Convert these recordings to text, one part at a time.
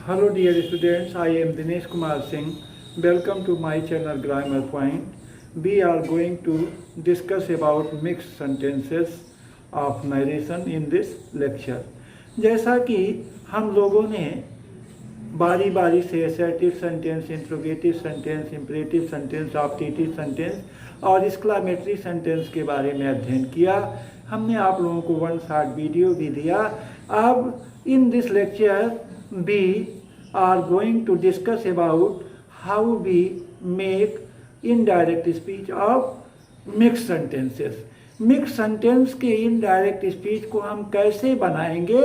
Hello dear students, I am Dinesh Kumar Singh. Welcome to my channel Grammar Point. We are going to discuss about mixed sentences of narration in this lecture. जैसा कि हम लोगों ने बारी बारी से assertive sentence, interrogative sentence, imperative sentence, optative sentence और exclamatory sentence के बारे में अध्ययन किया, हमने आप लोगों को वन शॉर्ट वीडियो भी दिया. अब in this lecture we are going to discuss about how we make indirect speech of mixed sentences. Mix sentence के इनडायरेक्ट स्पीच को हम कैसे बनाएंगे,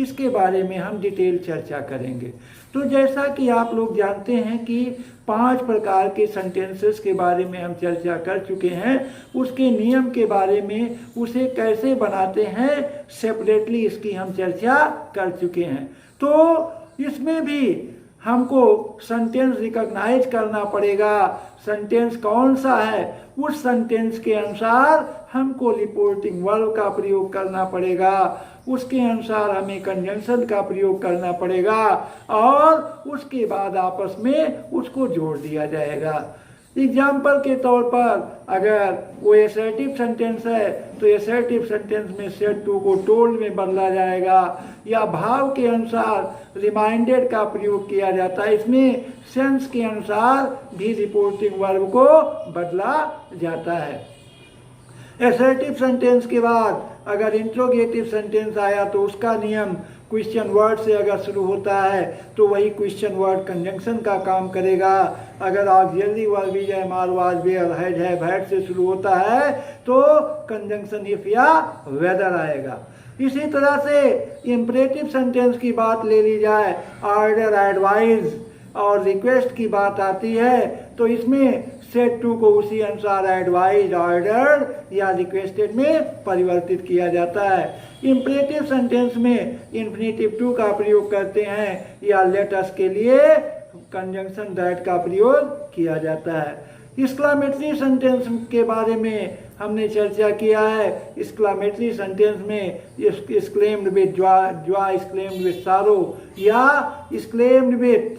इसके बारे में हम डिटेल चर्चा करेंगे. तो जैसा कि आप लोग जानते हैं कि 5 प्रकार के सेंटेंसेस के बारे में हम चर्चा कर चुके हैं. उसके नियम के बारे में, उसे कैसे बनाते हैं, सेपरेटली इसकी हम चर्चा कर चुके हैं. तो इसमें भी हमको सेंटेंस रिकॉग्नाइज करना पड़ेगा. सेंटेंस कौन सा है, उस सेंटेंस के अनुसार हमको रिपोर्टिंग वर्ब का प्रयोग करना पड़ेगा, उसके अनुसार हमें कंजंक्शन का प्रयोग करना पड़ेगा और उसके बाद आपस में उसको जोड़ दिया जाएगा. एग्जाम्पल के तौर पर अगर वो एसर्टिव सेंटेंस है तो एसर्टिव सेंटेंस में सेड टू को टोल्ड में बदला जाएगा, या भाव के अनुसार रिमाइंडेड का प्रयोग किया जाता है. इसमें सेंस के अनुसार भी रिपोर्टिंग वर्ब को बदला जाता है. एसर्टिव सेंटेंस के बाद अगर इंट्रोगेटिव सेंटेंस आया तो उसका नियम क्वेश्चन वर्ड से अगर शुरू होता है तो वही क्वेश्चन वर्ड कंजंक्शन का काम करेगा. अगर auxiliary verb is, am, are, was, were, had, have, had से शुरू होता है तो कंजंक्शन इफ या वेदर आएगा. इसी तरह से इंपरेटिव सेंटेंस की बात ले ली जाए, ऑर्डर, एडवाइज और रिक्वेस्ट की बात आती है तो इसमें सेड टू को उसी अनुसार एडवाइज, ऑर्डर या रिक्वेस्टेड में परिवर्तित किया जाता है. इंपरेटिव सेंटेंस में इन्फिनेटिव टू का प्रयोग करते हैं या लेट अस के लिए कंजंक्शन दैट का प्रयोग किया जाता है. एक्सक्लेमेटरी सेंटेंस के बारे में हमने चर्चा किया है. एक्सक्लेमेटरी सेंटेंस में exclaimed with Joy, exclaimed with serow या एक्सक्लेम्ड विद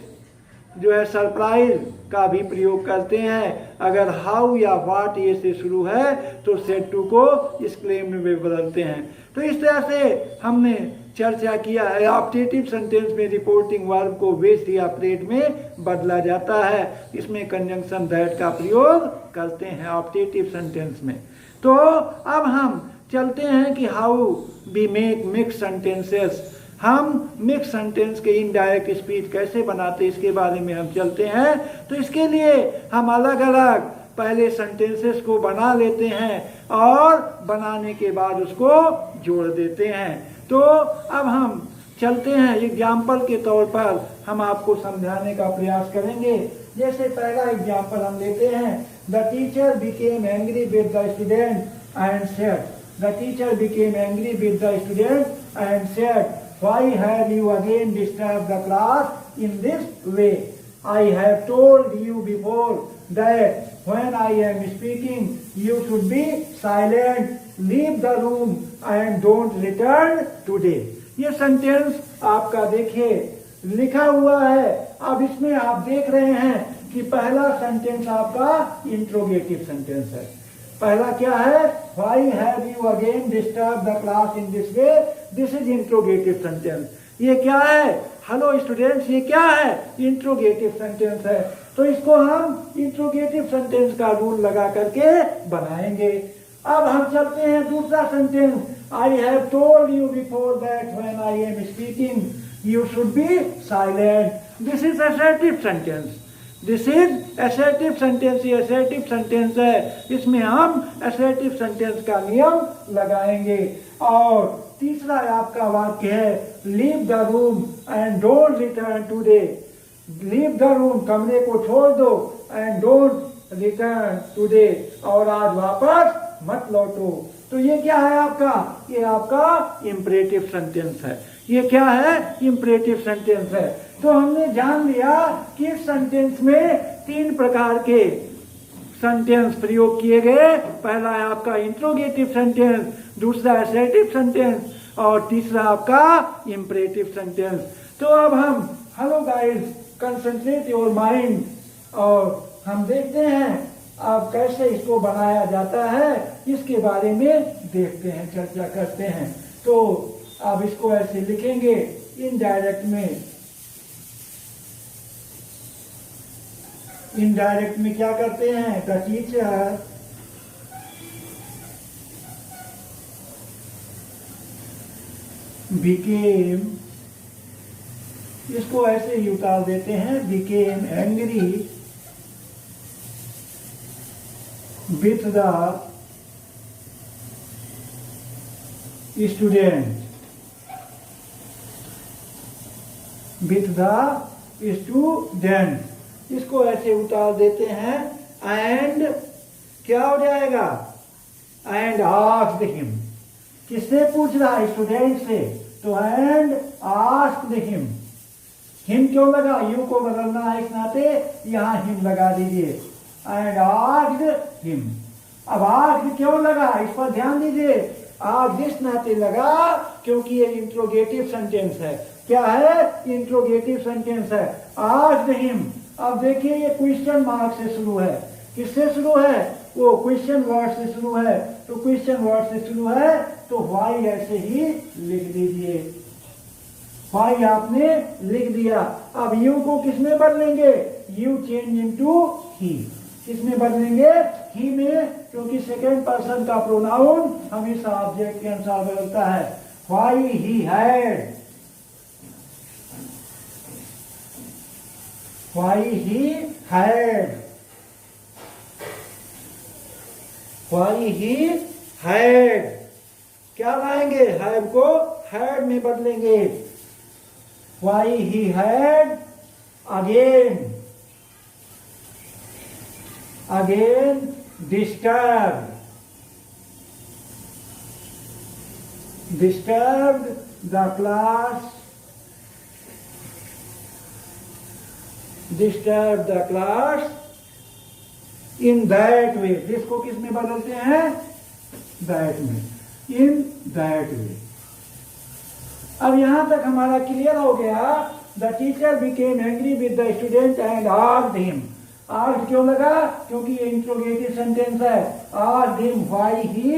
जो है सरप्राइज का भी प्रयोग करते हैं. अगर हाउ या व्हाट ये से शुरू है तो सेड टू को एक्सक्लेम्ड में बदलते हैं. तो इस तरह से हमने चर्चा किया है. ऑप्टेटिव सेंटेंस में रिपोर्टिंग वर्ब को वेस्ट या प्रेट में बदला जाता है. इसमें कंजंक्शन दैट का प्रयोग करते हैं ऑप्टेटिव सेंटेंस में. तो अब हम चलते हैं कि how we make mix sentences. हम मिक्स सेंटेंस के इनडायरेक्ट स्पीच कैसे बनाते हैं इसके बारे में हम चलते हैं. तो इसके लिए हम अलग अलग पहले सेंटेंसेस को बना लेते हैं और बनाने के बाद उसको जोड़ देते हैं. तो अब हम चलते हैं, एग्जाम्पल के तौर पर हम आपको समझाने का प्रयास करेंगे. जैसे पहला एग्जाम्पल हम लेते हैं, the teacher became angry with the student and said. The teacher became angry with the student and said, why have you again disturbed the class in this way? I have told you before that when I am speaking you should be silent. Leave the room and don't return today. ये sentence आपका देखिए लिखा हुआ है. अब इसमें आप देख रहे हैं कि पहला सेंटेंस आपका इंट्रोगेटिव सेंटेंस है. पहला क्या है, why have you again disturbed the class in this way? This is interrogative sentence. ये क्या है, हेलो स्टूडेंट्स, ये क्या है, इंट्रोगेटिव सेंटेंस है. तो इसको हम इंट्रोगेटिव सेंटेंस का रूल लगा करके बनाएंगे. अब हम चलते हैं दूसरा sentence, I have told you before that when I am speaking you should be silent. This is assertive sentence. This is assertive sentence. ये असर्टिव सेंटेंस है, इसमें हम असर्टिव सेंटेंस का नियम लगाएंगे. और तीसरा आपका वाक्य है, leave the room and don't return today. Leave the room, कमरे को छोड़ दो, एंड डोंट रिटर्न टुडे, और आज वापस मत लौटो. तो ये क्या है आपका, ये आपका इंपरेटिव सेंटेंस है. ये क्या है, इंपरेटिव सेंटेंस है. तो हमने जान लिया कि इस सेंटेंस में 3 प्रकार के सेंटेंस प्रयोग किए गए. पहला है आपका इंट्रोगेटिव सेंटेंस, दूसरा असर्टिव सेंटेंस और तीसरा आपका इंपरेटिव सेंटेंस। तो अब हम hello guys concentrate your mind, और हम देखते हैं अब कैसे इसको बनाया जाता है, इसके बारे में देखते हैं, चर्चा करते हैं। तो अब इसको ऐसे लिखेंगे इनडायरेक्ट में। इनडायरेक्ट में क्या करते हैं, द टीचर बिकेम, इसको ऐसे ही उतार देते हैं, became angry with the student, with the student, इसको ऐसे उतार देते हैं। एंड क्या हो जाएगा, एंड आस्क्ड हिम, किससे पूछ रहा है, स्टूडेंट से, तो एंड आस्क्ड हिम, हिम क्यों लगा, यू को बदलना है इस नाते यहां हिम लगा दीजिए, एंड आस्क्ड हिम। अब आस्क्ड क्यों लगा, इस पर ध्यान दीजिए, आस्क्ड इस नाते लगा क्योंकि ये इंट्रोगेटिव सेंटेंस है। क्या है, इंट्रोगेटिव सेंटेंस है, आस्क्ड हिम। अब देखिए ये क्वेश्चन मार्क से शुरू है, किससे शुरू है, वो क्वेश्चन वर्ड से शुरू है, तो क्वेश्चन वर्ड से शुरू है तो वाई ऐसे ही लिख दीजिए, वाई आपने लिख दिया। अब यू को किसमें बदलेंगे, यू चेंज इनटू ही, किसमें बदलेंगे, ही में, क्योंकि सेकेंड पर्सन का प्रोनाउन हमेशा ऑब्जेक्ट के अनुसार बदलता है। Why he had, Why he had, why he had, क्या लाएंगे, have को had में बदलेंगे। Why he had again, again disturbed, disturbed the class, disturb the class in that way, जिसको किस में बदलते हैं, that में, in that way। अब यहां तक हमारा क्लियर हो गया। The teacher became angry with the student and asked him, asked क्यों लगा, क्योंकि ये इंट्रोगेटिव सेंटेंस है, asked him why he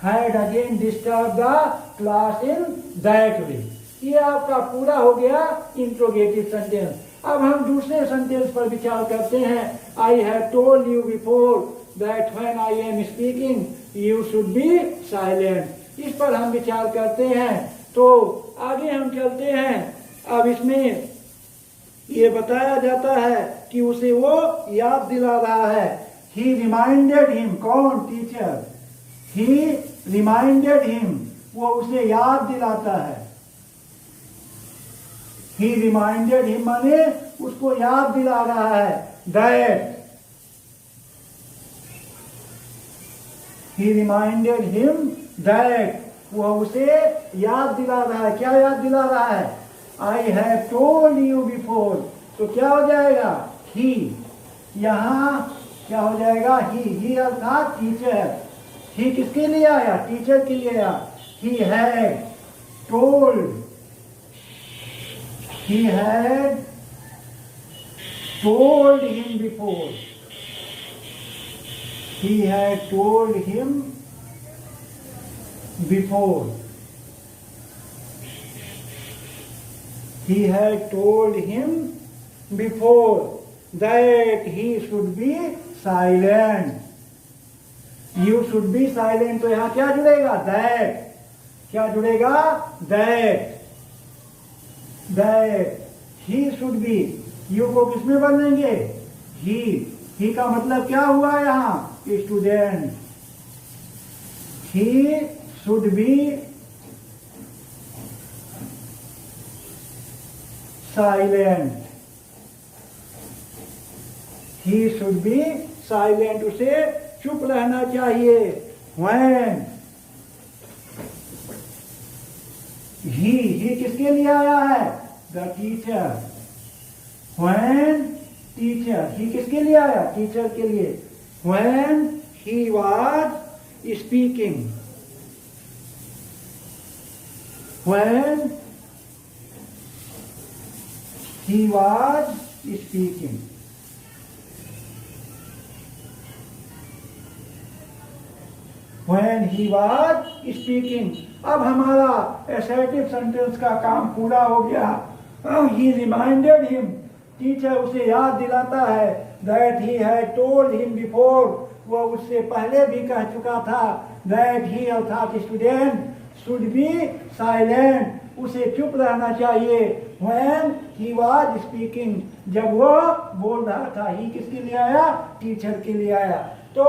had again disturb the class in that way. ये आपका पूरा हो गया इंट्रोगेटिव सेंटेंस। अब हम दूसरे सेंटेंस पर विचार करते हैं। I have told you before that when I am speaking you should be silent, इस पर हम विचार करते हैं। तो आगे हम चलते हैं। अब इसमें ये बताया जाता है कि उसे वो याद दिला रहा है। ही रिमाइंडेड हिम, कौन, टीचर, ही रिमाइंडेड हिम, वो उसे याद दिलाता है। He reminded him माने उसको याद दिला रहा है, that he reminded him that, वह उसे याद दिला रहा है। क्या याद दिला रहा है, I have told you before, तो क्या हो जाएगा, he, यहाँ क्या हो जाएगा, he अर्थात टीचर, he किसके लिए आया, टीचर के लिए आया। He had told, he had told him before, he had told him before, he had told him before that he should be silent, you should be silent। तो यहां क्या जुड़ेगा, that, क्या जुड़ेगा, that, that he should be, you को किसमें बदलेंगे, ही का मतलब क्या हुआ यहाँ, student, he should be silent, he should be silent, उसे चुप रहना चाहिए। when, ही किसके लिए आया है, द टीचर, when टीचर, ही किसके लिए आया, टीचर के लिए। when he was speaking, when he was speaking. When he was speaking. अब हमारा assertive sentence का काम पूरा हो गया. He reminded him. टीचर उसे याद दिलाता है that he had told him before. वो उससे पहले भी कह चुका था that he अर्थात स्टूडेंट should be silent. उसे चुप रहना चाहिए when he was speaking. जब वो बोल रहा था. ही किसके लिए आया? टीचर के लिए आया. तो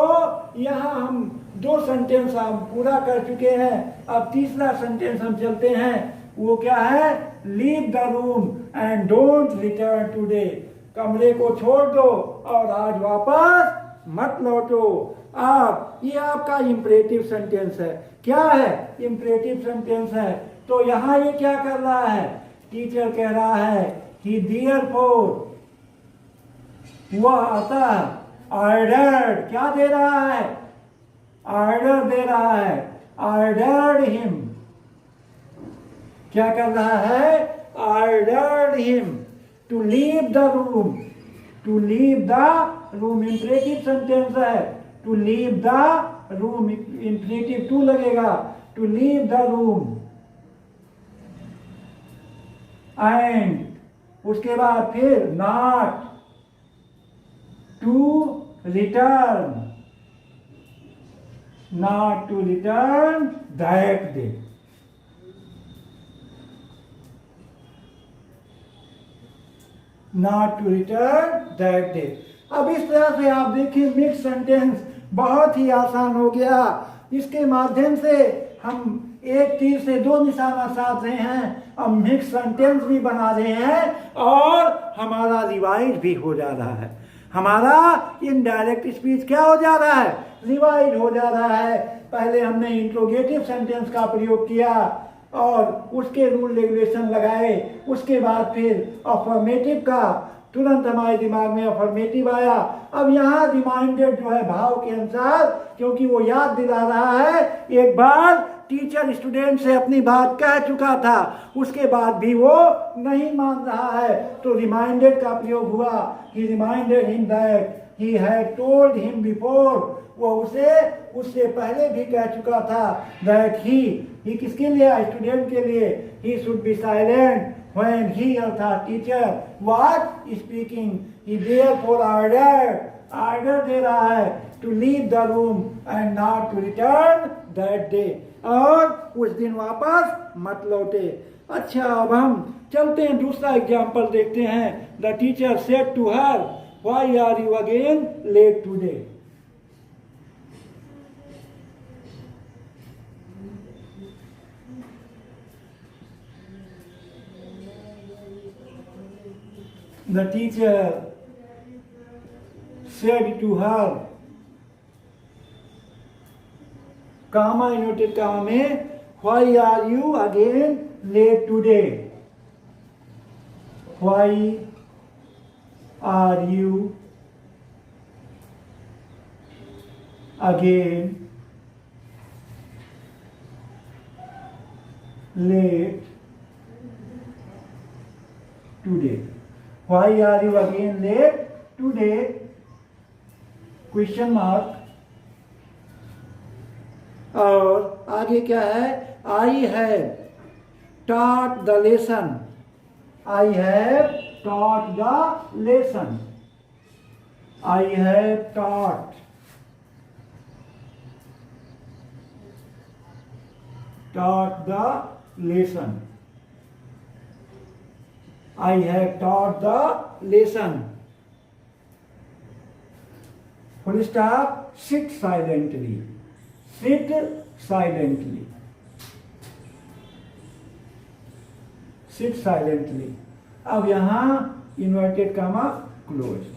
यहाँ हम 2 सेंटेंस हम पूरा कर चुके हैं. अब तीसरा सेंटेंस हम चलते हैं. वो क्या है? Leave the room and don't return today. कमरे को छोड़ दो और आज वापस मत लौटो. आप ये आपका इंपरेटिव सेंटेंस है. क्या है? इंपरेटिव सेंटेंस है. तो यहाँ ये क्या कर रहा है? टीचर कह रहा है कि देयरफॉर वह अतः ऑर्डर क्या दे रहा है? ऑर्डर दे रहा है. Ordered him. क्या कर रहा है? Ordered him to leave the room. To leave the room imperative sentence है. To leave the room imperative to लगेगा. To leave the room and उसके बाद फिर not to return. Not to return that day. Not to return that day. अब इस तरह से आप देखिए मिक्स सेंटेंस बहुत ही आसान हो गया. इसके माध्यम से हम एक तीर से 2 निशाना साध रहे हैं. अब मिक्स सेंटेंस भी बना रहे हैं और हमारा रिवाइज भी हो जा रहा है. हमारा इनडायरेक्ट स्पीच क्या हो जा रहा है? रिवाइज हो जा रहा है. पहले हमने इंट्रोगेटिव सेंटेंस का प्रयोग किया और उसके रूल रेगुलेशन लगाए. उसके बाद फिर अफर्मेटिव का तुरंत हमारे दिमाग में अफर्मेटिव आया. अब यहाँ रिमाइंडेड जो है भाव के अनुसार, क्योंकि वो याद दिला रहा है एक बार टीचर स्टूडेंट से अपनी बात कह चुका था, उसके बाद भी वो नहीं मान रहा है, तो रिमाइंडेड का प्रयोग हुआ. He reminded him that he had told him before. वो उससे पहले भी कह चुका था दैट ही किसके लिए? स्टूडेंट के लिए. He should be silent when he अर्थात teacher was speaking. he therefore order दे रहा है to leave the room and not to return that day. और उस दिन वापस मत लौटे. अच्छा, अब हम चलते हैं दूसरा एग्जाम्पल देखते हैं. The teacher said to her, why are you again late today? The teacher said to her, comma inverted comma में, why are you again late today? Why are you again late today? Why are you again late today? Question mark. और आगे क्या है? I have taught the lesson. I have taught the lesson. I have taught the lesson. I have taught the lesson. Full stop. Sit silently. Sit silently. Sit silently. अब यहाँ inverted comma close.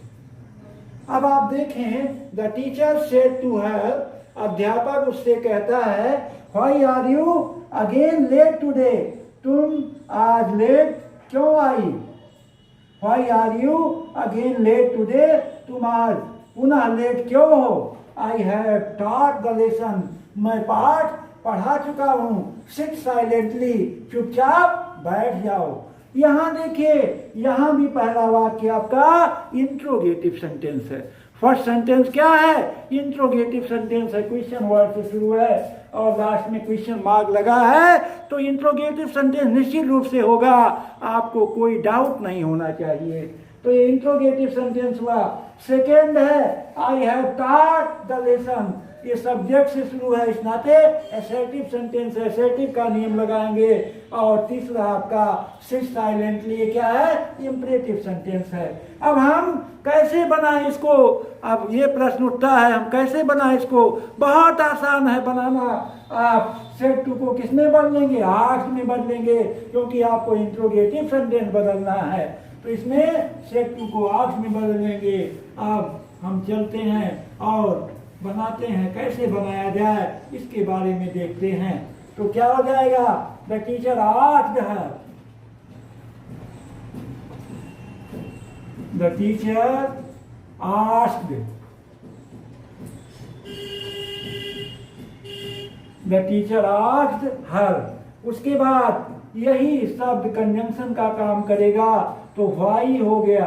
अब आप देखें, the teacher said to her, अध्यापक उससे कहता है, why are you again late today? तुम आज लेट क्यों आई? Why are you again late today? तुम आज पुनः लेट क्यों हो? I have taught the lesson. मैं पाठ पढ़ा चुका हूं। सिट साइलेंटली, चुपचाप बैठ जाओ। यहां देखिए, यहां भी पहला वाक्य आपका इंट्रोगेटिव सेंटेंस है। फर्स्ट सेंटेंस क्या है? इंट्रोगेटिव सेंटेंस है, क्वेश्चन वर्ड से शुरू है और लास्ट में क्वेश्चन मार्क लगा है, तो इंट्रोगेटिव सेंटेंस निश्चित रूप से होगा, आपको कोई डाउट नहीं होना चाहिए। तो ये इंट्रोगेटिव सेंटेंस हुआ। सेकेंड है I have taught the lesson, ये सब्जेक्ट से शुरू है, इस नाते एसर्टिव सेंटेंस है, एसर्टिव का नियम लगाएंगे। और तीसरा आपका सिट साइलेंटली, ये क्या है? इंपरेटिव सेंटेंस है। अब हम कैसे बनाएं इसको? अब ये प्रश्न उठता है, हम कैसे बनाएं इसको? बहुत आसान है बनाना। आप सेट टू को किस में बदलेंगे? आस्क में बदलेंगे, क्योंकि आपको इंट्रोगेटिव सेंटेंस बदलना है। तो इसमें सेट टू को आस्क में बदलेंगे। अब हम चलते हैं और बनाते हैं, कैसे बनाया जाए इसके बारे में देखते हैं। तो क्या हो जाएगा? The teacher asked her, the teacher asked, the teacher asked her. उसके बाद यही शब्द कंजंक्शन का काम करेगा, तो व्हाई हो गया।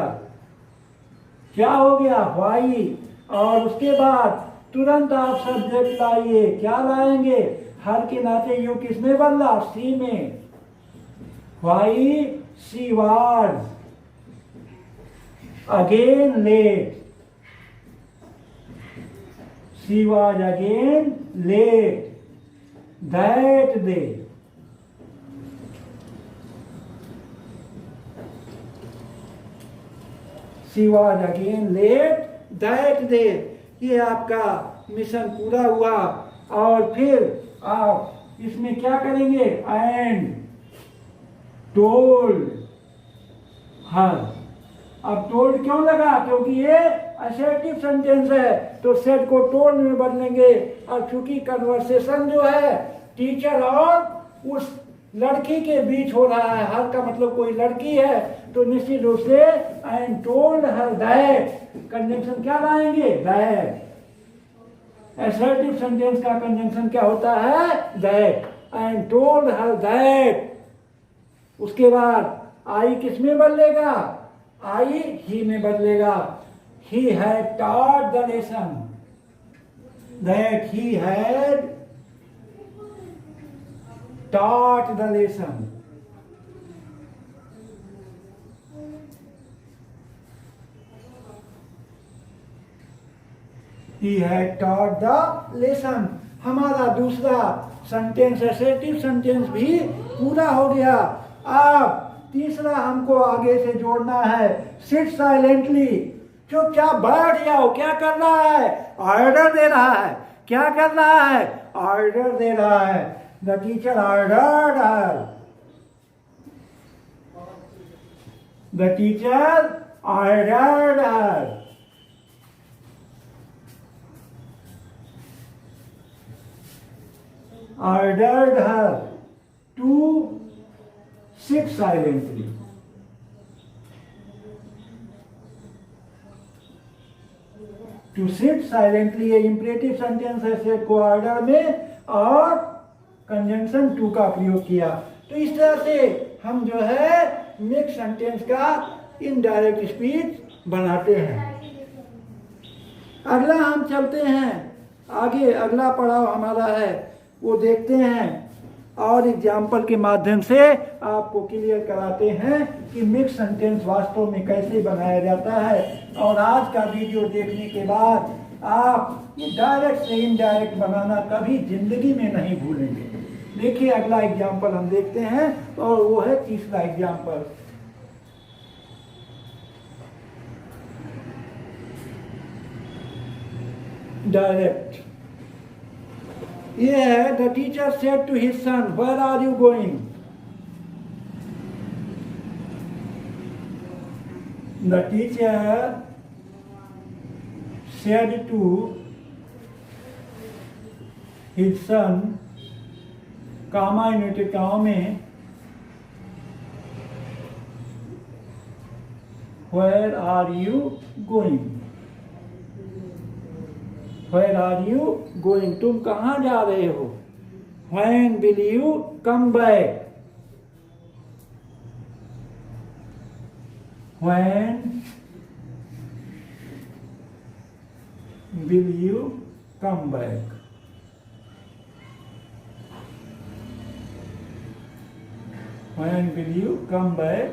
क्या हो गया? व्हाई। और उसके बाद तुरंत आप सब्जेक्ट लाइए। क्या लाएंगे? हर के नाते यू किस में बदला? सी में। Why she was again let, she was again let, that day, she was again let that day. ये आपका मिशन पूरा हुआ। और फिर आप इसमें क्या करेंगे? And told her. अब टोल्ड क्यों लगा? क्योंकि ये असर्टिव सेंटेंस है, तो सेट को टोल्ड में बदलेंगे। और चूंकि कन्वर्सेशन जो है टीचर और उस लड़की के बीच हो रहा है, हर का मतलब कोई लड़की है, तो निश्चित रूप से and told her that, conjunction क्या लाएंगे? दैट। असर्टिव सेंटेंस का कंजंक्शन क्या होता है? That. And told her that. उसके बाद आई किस में बदलेगा? आई ही में बदलेगा। He had taught the lesson, that he had taught the lesson. He had taught the lesson. हमारा दूसरा सेंटेंस असर्टिव सेंटेंस भी पूरा हो गया। अब तीसरा हमको आगे से जोड़ना है, सिट साइलेंटली, चुपचाप बैठ जाओ। क्या कर रहा है? ऑर्डर दे रहा है। क्या कर रहा है? ऑर्डर दे रहा है। The teacher ordered her. The teacher ordered her. Ordered her to sit silently. To sit silently ये imperative sentence है, सेट को ऑर्डर में और कंजंक्शन टू का प्रयोग किया। तो इस तरह से हम जो है मिक्स सेंटेंस का इनडायरेक्ट स्पीच बनाते हैं। अगला हम चलते हैं आगे, अगला पड़ाव हमारा है वो देखते हैं और एग्जाम्पल के माध्यम से आपको क्लियर कराते हैं कि मिक्स सेंटेंस वास्तव में कैसे बनाया जाता है। और आज का वीडियो देखने के बाद आप ये डायरेक्ट से इनडायरेक्ट बनाना कभी जिंदगी में नहीं भूलेंगे। देखिए अगला एग्जाम्पल हम देखते हैं और वो है तीसरा एग्जाम्पल। डायरेक्ट ये है, the teacher said to his son, where are you going? The teacher said to his son, comma inverted comma में, where are you going? Where are you going? तुम कहाँ जा रहे हो? When will you come back? When will you come back? When will you come back?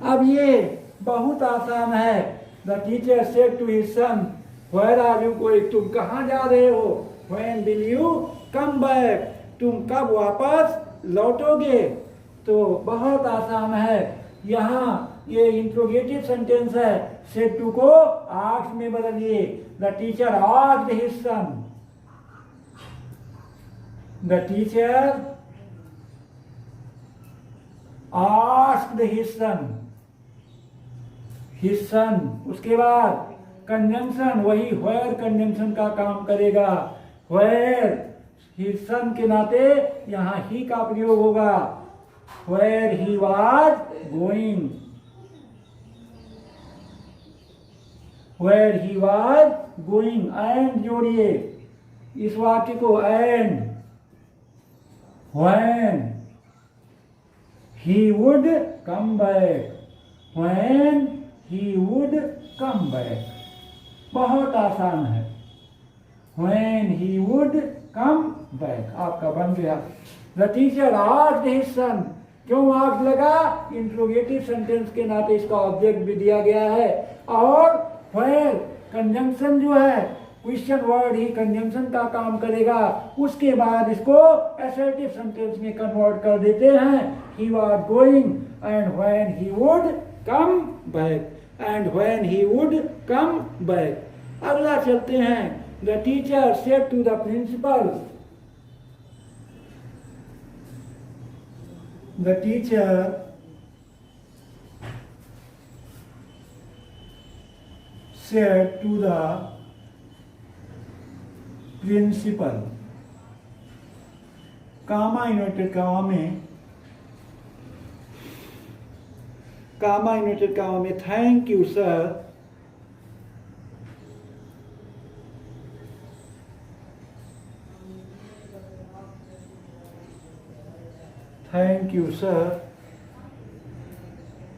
अब ये बहुत आसान है. The teacher said to his son, Where are you going? तुम कहाँ जा रहे हो? When will you come back? तुम कब वापस लौटोगे? तो बहुत आसान है. यहाँ ये इंट्रोगेटिव सेंटेंस है. said to को asked में बदलिए. The teacher asked his son. The teacher asked his son. His son. उसके बाद कंजंक्शन, वही where कंजंक्शन का काम करेगा. where his son के नाते यहाँ ही का प्रयोग होगा. where he was going. where he was going. and जोड़िए इस वाक्य को. and when he would come back. when he would come back. बहुत आसान है. when he would come back आपका बन गया. The teacher asked his son. क्यों asked लगा? इंट्रोगेटिव सेंटेंस के नाते इसका ऑब्जेक्ट भी दिया गया है. और where कंजंक्शन जो है, क्वेश्चन वर्ड ही कंजंक्शन का काम करेगा. उसके बाद इसको असर्टिव सेंटेंस में कन्वर्ट कर देते हैं. he was going and when he would come back. and when he would come back. अगला चलते हैं. The teacher said to the principal. The teacher said to the principal. Comma inverted comma में thank you sir. Thank you, sir.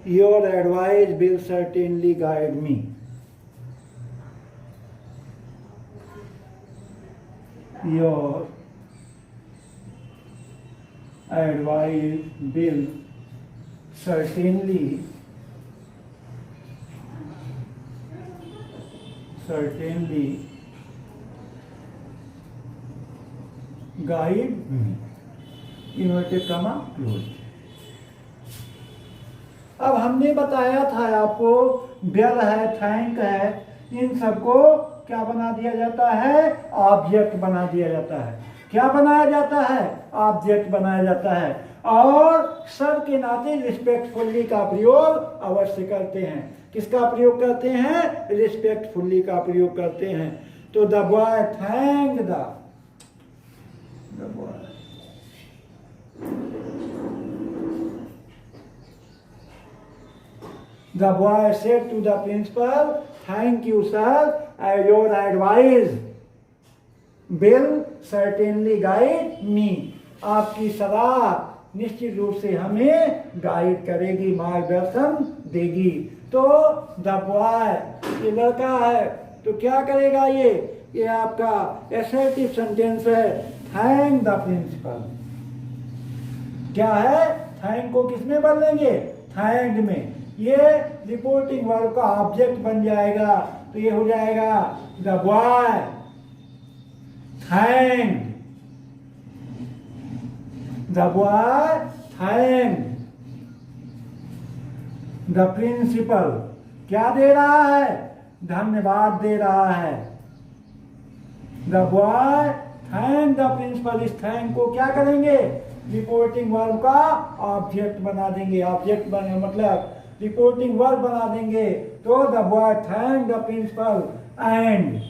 Your advice will certainly guide me. Your advice will certainly guide me. Inverted comma close. अब हमने बताया था आपको bell है, thank है, इन सबको क्या बना दिया जाता है? ऑब्जेक्ट बना दिया जाता है. क्या बनाया जाता है? ऑब्जेक्ट बनाया जाता है. और सर के नाते रिस्पेक्टफुल्ली का प्रयोग अवश्य करते हैं. किसका प्रयोग करते हैं? रिस्पेक्टफुल्ली का प्रयोग करते हैं. तो the boy thank the boy. The boy said to the principal, Thank you, sir. Your advice will certainly guide me. आपकी सलाह निश्चित रूप से हमें गाइड करेगी, मार्गदर्शन देगी. तो द बॉय, ये लड़का है, तो क्या करेगा? ये आपका असर्टिव सेंटेंस है. Thank the principal. क्या है? थैंक को किसमें बदलेंगे? थैंक में. ये रिपोर्टिंग वर्ब का ऑब्जेक्ट बन जाएगा. तो ये हो जाएगा the boy thank. The boy thank the principal. क्या दे रहा है? धन्यवाद दे रहा है. The boy thank the principal. इस थैंक को क्या करेंगे? रिपोर्टिंग वर्ब का ऑब्जेक्ट बना देंगे. ऑब्जेक्ट बने मतलब रिपोर्टिंग वर्ब बना देंगे. तो the boy thank the principal and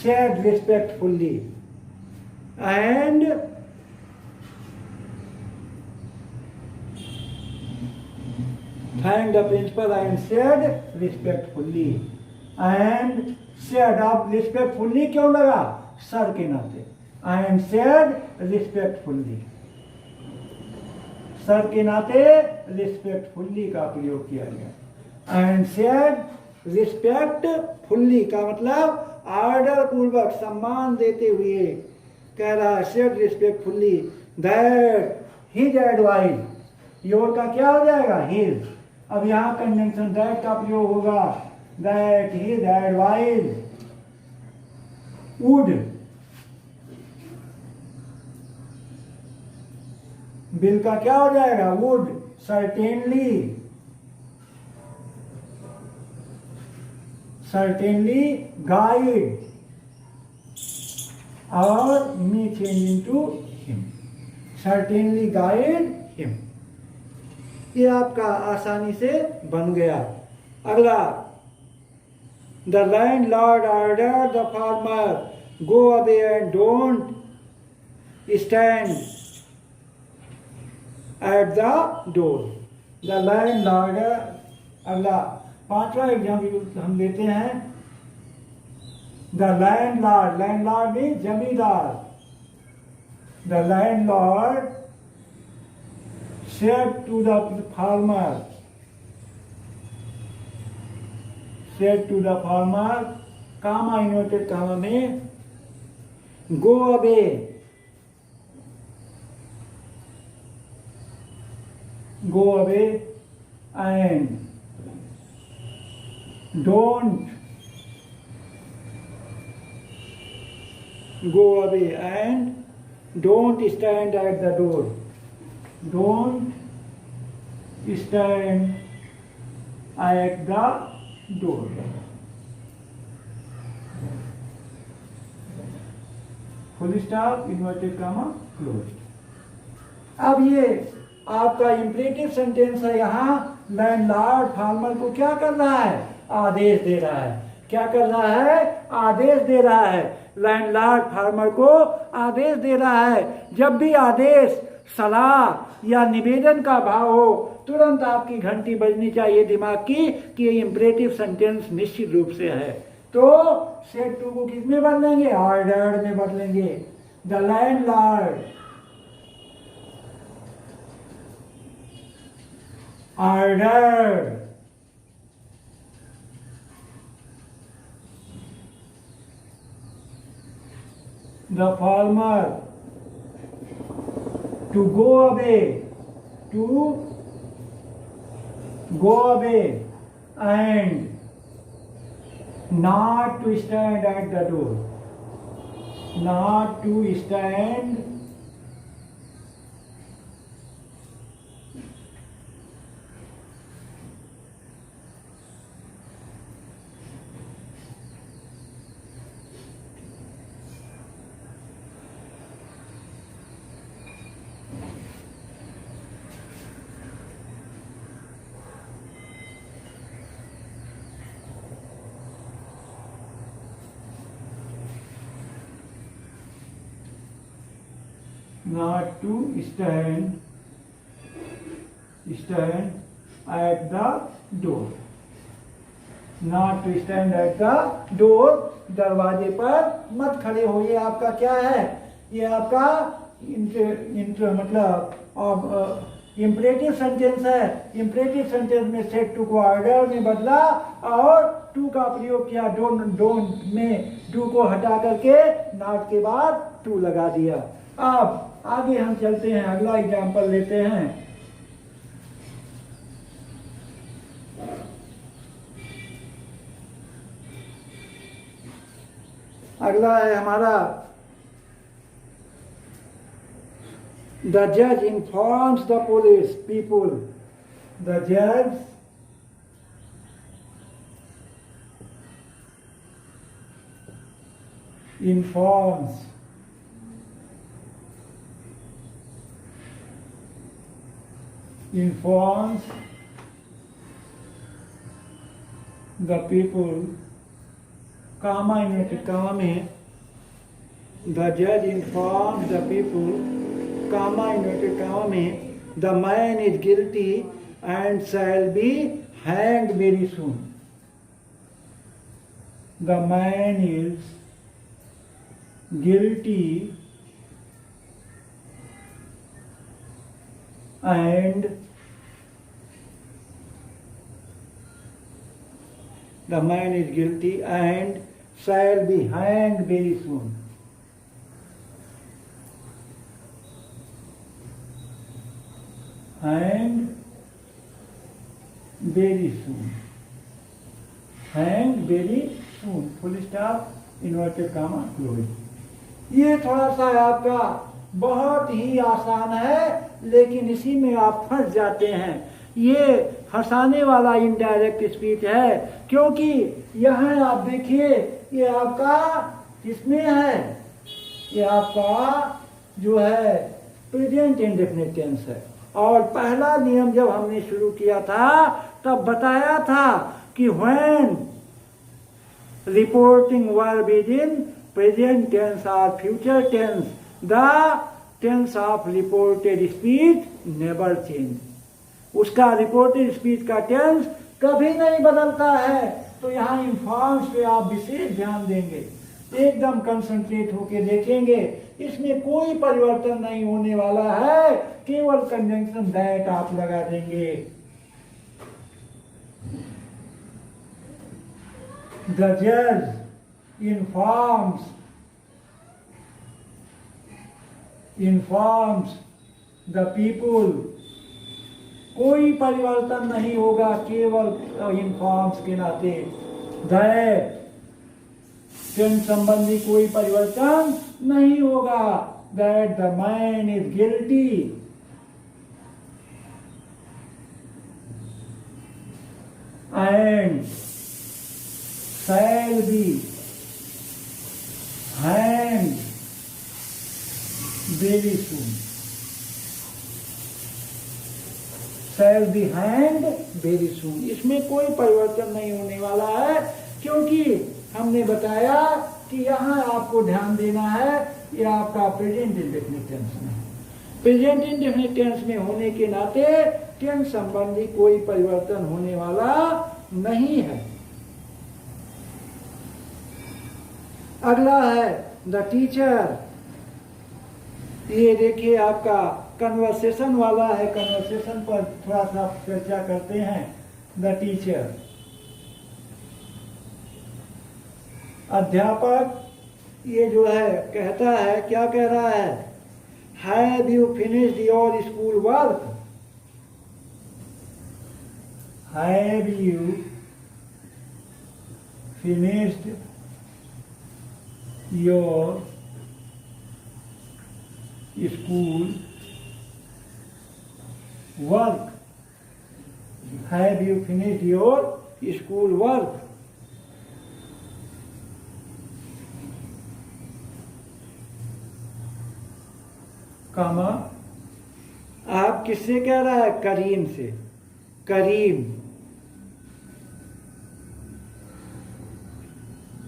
said respectfully. And Thanked the principal and said respectfully. And said, आप respectfully क्यों लगा? सर के नाते. And said respectfully. सर के नाते respectfully का प्रयोग किया गया. And said respectfully का मतलब आर्डर पूर्वक सम्मान देते हुए कह रहा. said respectfully that his advice. Your का क्या हो जाएगा? his. अब यहाँ कंजंक्शन दैट का प्रयोग होगा. that his advice would. Bill का क्या हो जाएगा? would certainly guide और me change into him. certainly guide him. ये आपका आसानी से बन गया. अगला, the landlord ordered the farmer go away and don't stand at the door. the landlord. अगला पांचवा एग्जाम्पल हम लेते हैं. the landlord means जमींदार. the landlord said to the farmer, comma inverted comma में, go away and don't stand at the door. Don't stand at the door. Full stop, inverted comma, closed. अब ये आपका imperative sentence है. यहाँ landlord farmer को क्या कर रहा है? आदेश दे रहा है. क्या कर रहा है? आदेश दे रहा है. लैंडलॉर्ड फार्मर को आदेश दे रहा है. जब भी आदेश, सलाह या निवेदन का भाव हो, तुरंत आपकी घंटी बजनी चाहिए दिमाग की कि ये इंपरेटिव सेंटेंस निश्चित रूप से है. तो सेड टू को किस में बदलेंगे? ऑर्डर्ड में बदलेंगे. The landlord ordered the farmer to go away and not to stand at the door. Not to stand not to stand at the door. Not to stand at the door. दरवाजे पर मत खड़े हो. ये आपका क्या है? ये आपका मतलब इंपरेटिव सेंटेंस है. इंपरेटिव सेंटेंस में सेड टू को ऑर्डर में बदला और टू का प्रयोग किया. डोंट में टू को हटा करके नॉट के बाद टू लगा दिया. अब आगे हम चलते हैं. अगला एग्जाम्पल लेते हैं. अगला है हमारा, द जज informs the police people. The जज informs the people, comma inverted comma में, the judge informs the people, comma inverted comma में, the man is guilty and shall be hanged very soon. The man is guilty and the man is guilty and shall be hanged very soon. Hanged very soon. Hanged very soon. Full stop, inverted comma, close. ये थोड़ा सा आपका बहुत ही आसान है, लेकिन इसी में आप फंस जाते हैं। ये फंसाने वाला इनडायरेक्ट स्पीच है, क्योंकि यहाँ आप देखिए ये आपका किसमें है, ये आपका जो है प्रेजेंट इंडेफिनिट टेंस है। और पहला नियम जब हमने शुरू किया था तब बताया था कि when reporting verb is in present tense or future tense, the tense of reported speech never change. उसका रिपोर्टेड स्पीच का टेंस कभी नहीं बदलता है। तो यहाँ इन्फॉर्म्स पे आप विशेष ध्यान देंगे, एकदम कंसंट्रेट होके देखेंगे, इसमें कोई परिवर्तन नहीं होने वाला है, केवल कंजंक्शन दैट आप लगा देंगे। The judge informs the people, कोई परिवर्तन नहीं होगा, केवल इन्फॉर्म्स के नाते। दैट टेंस संबंधी कोई परिवर्तन नहीं होगा। That the man is guilty and shall be hanged very soon. Shall be hanged very soon. इसमें कोई परिवर्तन नहीं होने वाला है, क्योंकि हमने बताया कि यहाँ आपको ध्यान देना है, ये आपका प्रेजेंट इंडेफिनिट टेंस में, प्रेजेंट इंडेफिनिट टेंस में होने के नाते टेंस संबंधी कोई परिवर्तन होने वाला नहीं है। अगला है द टीचर। ये देखिए आपका कन्वर्सेशन वाला है, कन्वर्सेशन पर थोड़ा सा चर्चा करते हैं। द टीचर, अध्यापक ये जो है कहता है, क्या कह रहा है, have you finished your school work, have you finished your school work, have you finished your school work? Comma, आप किससे कह रहा है, करीम से, करीम,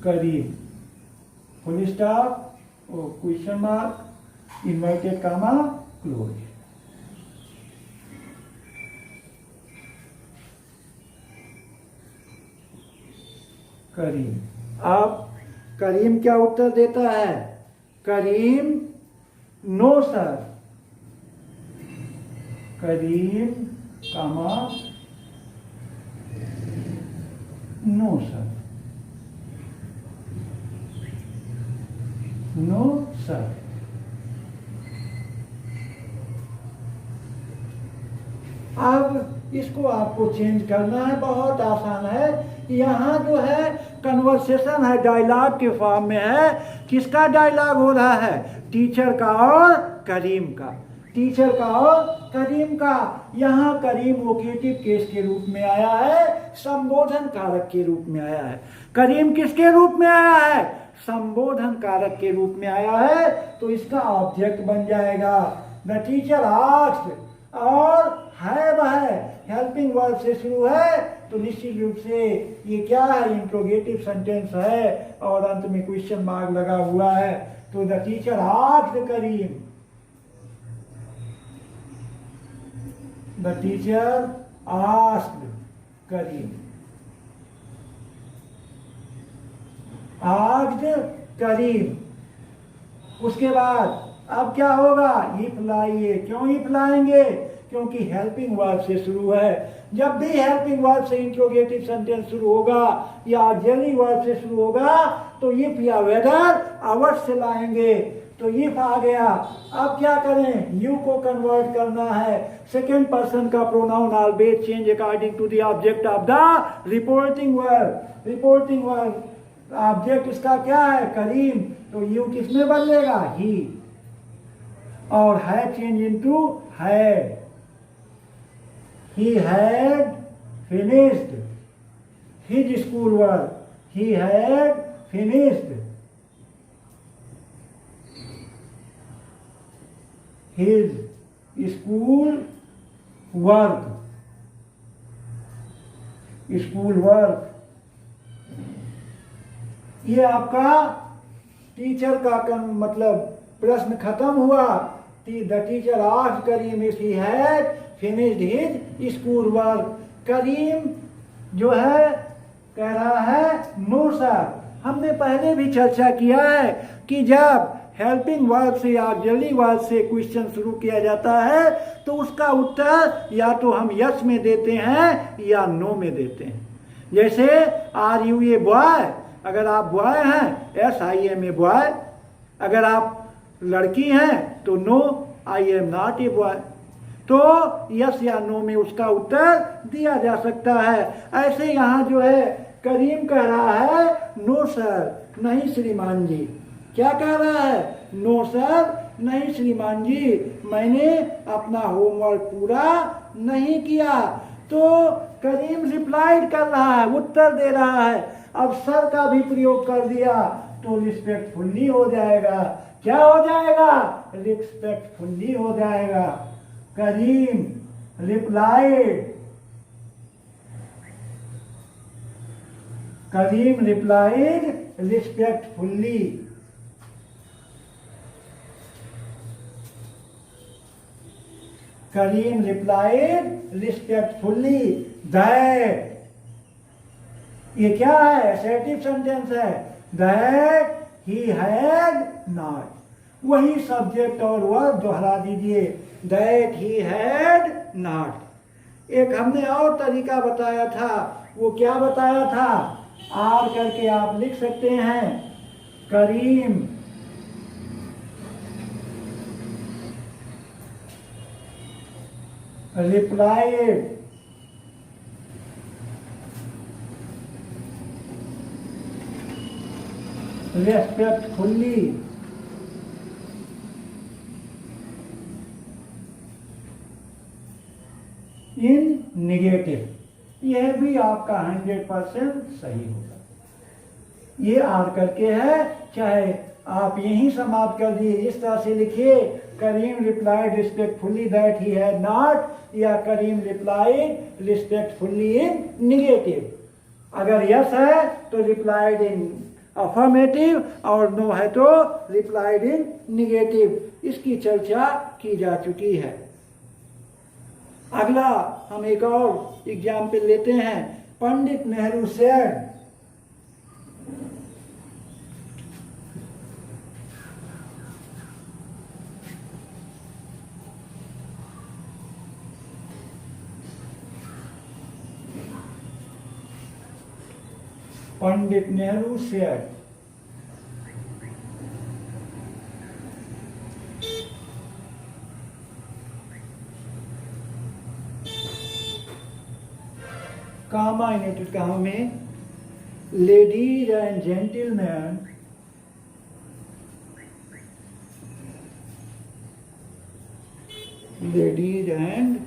करीम, फुल स्टॉप और question mark, inverted comma, close. Karim, अब करीम क्या उत्तर देता है, Karim no sir, Karim comma no sir, no sir. अब इसको आपको चेंज करना है, बहुत आसान है। यहाँ जो है कन्वर्सेशन है, डायलॉग के फॉर्म में है। किसका डायलॉग हो रहा है, टीचर का और करीम का, टीचर का और करीम का। यहाँ करीम वोकेटिव केस के रूप में आया है, संबोधन कारक के रूप में आया है। करीम किसके रूप में आया है, संबोधन कारक के रूप में आया है, तो इसका ऑब्जेक्ट बन जाएगा। द टीचर आस्क्ड, और हैव है, हेल्पिंग वर्ब से शुरू है, तो निश्चित रूप से ये क्या है, इंट्रोगेटिव सेंटेंस है और अंत में क्वेश्चन मार्क लगा हुआ है। तो the teacher asked Karim, the teacher asked Karim, asked Karim. उसके बाद अब क्या होगा, इफ लाइए। क्यों इफ लाएंगे, क्योंकि हेल्पिंग वर्ब से शुरू है। जब भी हेल्पिंग वर्ब से इंट्रोगेटिव सेंटेंस शुरू होगा या ऑक्सिलरी वर्ब से शुरू होगा तो इफ या वेदर अवश्य लाएंगे। तो इफ आ गया, अब क्या करें, यू को कन्वर्ट करना है। सेकेंड पर्सन का pronoun always change according to the object of the reporting verb. Reporting verb object इसका क्या है, करीम, तो यू किसमें बदलेगा, ही, और है change into had. He had finished his school work. He had finished his school work. School work. ये आपका टीचर का मतलब प्रश्न खत्म हुआ। The teacher asked Karim if he had finished his school work. Karim जो है कह रहा है नो सर। हमने पहले भी चर्चा किया है कि जब हेल्पिंग वर्ब से या ऑक्सिलरी वर्ब से क्वेश्चन शुरू किया जाता है तो उसका उत्तर या तो हम यस में देते हैं या नो में देते हैं। जैसे आर यू ए बॉय, अगर आप बॉय हैं yes I am a boy, अगर आप लड़की हैं तो no I am not a boy. तो यस या नो में उसका उत्तर दिया जा सकता है। ऐसे यहाँ जो है करीम कह रहा है नो सर, नहीं श्रीमान जी। क्या कह रहा है, नो सर, नहीं श्रीमान जी, मैंने अपना होमवर्क पूरा नहीं किया। तो करीम रिप्लाइड कर रहा है, उत्तर दे रहा है। अब सर का भी प्रयोग कर दिया तो रिस्पेक्टफुल्ली हो जाएगा। क्या हो जाएगा, रिस्पेक्टफुल्ली हो जाएगा। Karim replied, Karim replied respectfully. Karim replied respectfully that, ये क्या है, असर्टिव सेंटेंस है। दैट ही हैड नॉट, वही सब्जेक्ट और वर्ब दोहरा दीजिए, दैट ही हैड नॉट। एक हमने और तरीका बताया था, वो क्या बताया था, आर करके आप लिख सकते हैं। करीम रिप्लाइड रेस्पेक्टफुल्ली इन निगेटिव। यह भी आपका 100% सही होगा। ये आर करके है, चाहे आप यहीं समाप्त कर दिए, इस तरह से लिखिए Karim replied respectfully that he had not, या Karim replied respectfully in negative. अगर यस है तो रिप्लाइड इन अफर्मेटिव और नो है तो रिप्लाइड इन निगेटिव। इसकी चर्चा की जा चुकी है। अगला हम एक और एग्जाम्पल लेते हैं। पंडित नेहरू सेड, पंडित नेहरू सेड, कामा यूनाइटेड कामा में ladies and gentleman ladies and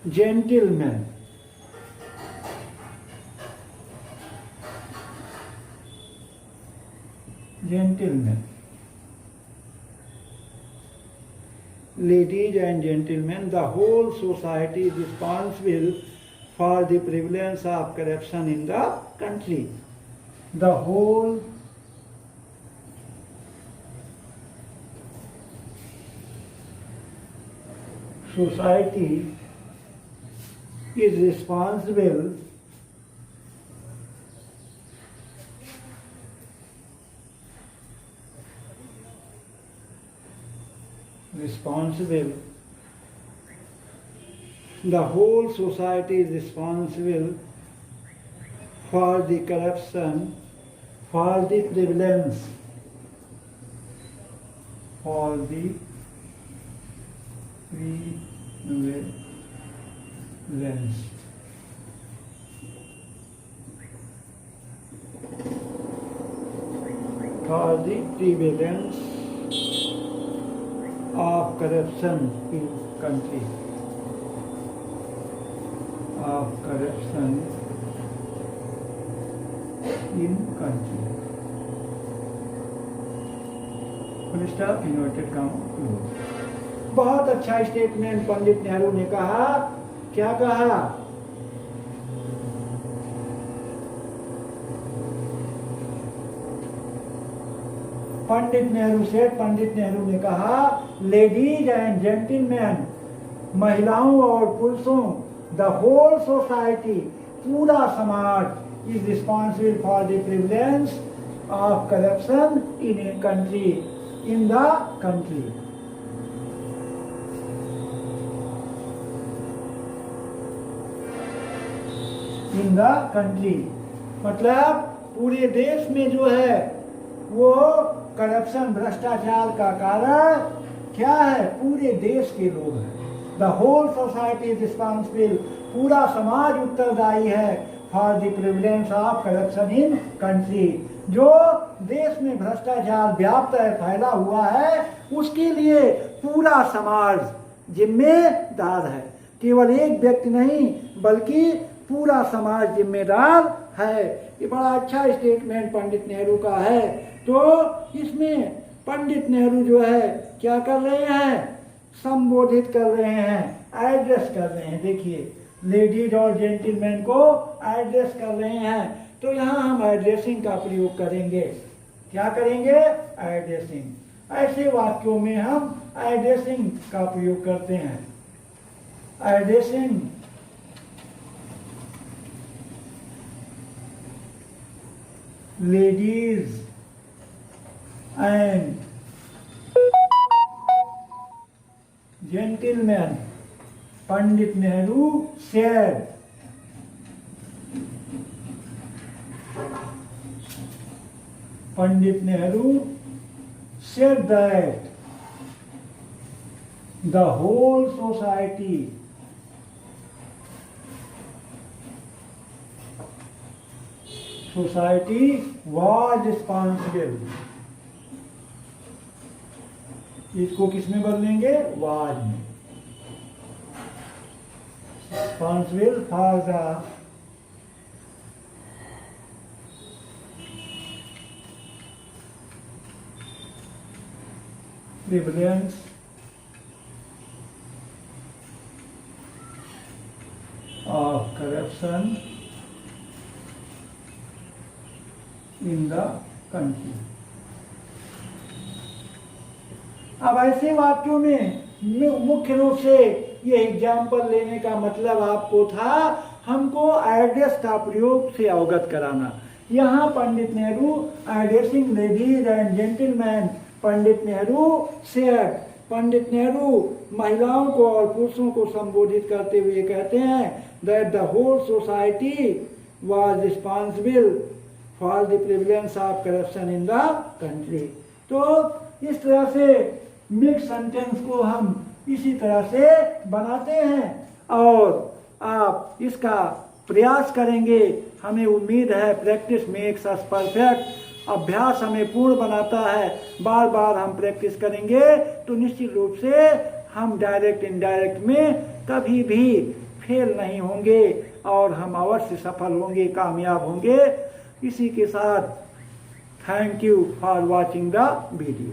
gentleman gentlemen, ladies and gentlemen, the whole society is responsible for the prevalence of corruption in the country. The whole society is responsible the whole society is responsible for the corruption, for the prevalence, for the prevalence of corruption in country. Full stop, inverted comma, close. बहुत अच्छा statement Pandit Nehru ने कहा। क्या कहा? पंडित नेहरू ने कहा, ladies and gentleman, महिलाओं और पुरुषों, द होल सोसाइटी, पूरा समाज, is responsible for the prevalence of corruption in the country. मतलब पूरे देश में जो है वो करप्शन, भ्रष्टाचार का कारण क्या है? पूरे देश के लोग हैं। The whole society is responsible, पूरा समाज उत्तरदायी है for the prevalence of corruption in country. जो देश में भ्रष्टाचार व्याप्त है, फैला हुआ है, उसके लिए पूरा समाज जिम्मेदार है। केवल एक व्यक्ति नहीं बल्कि पूरा समाज जिम्मेदार है। ये बड़ा अच्छा स्टेटमेंट पंडित नेहरू का है। तो इसमें पंडित नेहरू जो है क्या कर रहे हैं? संबोधित कर रहे हैं, एड्रेस कर रहे हैं। देखिए, लेडीज और जेंटलमैन को एड्रेस कर रहे हैं। तो यहाँ हम एड्रेसिंग का प्रयोग करेंगे। क्या करेंगे? एड्रेसिंग। ऐसे वाक्यों में हम एड्रेसिंग का प्रयोग करते हैं। Addressing ladies and gentleman, Pandit Nehru said, Pandit Nehru said that the whole society was responsible. इसको किसमें बदलेंगे? was में। Responsible for the prevalence of corruption in the country। अब ऐसे वाक्यों में मुख्य रूप से ये एग्जाम्पल लेने का मतलब आपको था हमको एड्रेस का प्रयोग से अवगत कराना। यहाँ Pandit Nehru addressing ladies and gentleman, Pandit Nehru share, Pandit Nehru महिलाओं को और पुरुषों को संबोधित करते हुए कहते हैं that the whole society was responsible for the prevalence of corruption in the country. तो इस तरह से मिक्स सेंटेंस को हम इसी तरह से बनाते हैं और आप इसका प्रयास करेंगे। हमें उम्मीद है प्रैक्टिस मेक्स अस परफेक्ट, अभ्यास हमें पूर्ण बनाता है। बार बार हम प्रैक्टिस करेंगे तो निश्चित रूप से हम डायरेक्ट इनडायरेक्ट में कभी भी फेल नहीं होंगे और हम अवश्य सफल होंगे, कामयाब होंगे। इसी के साथ thank you for watching the video.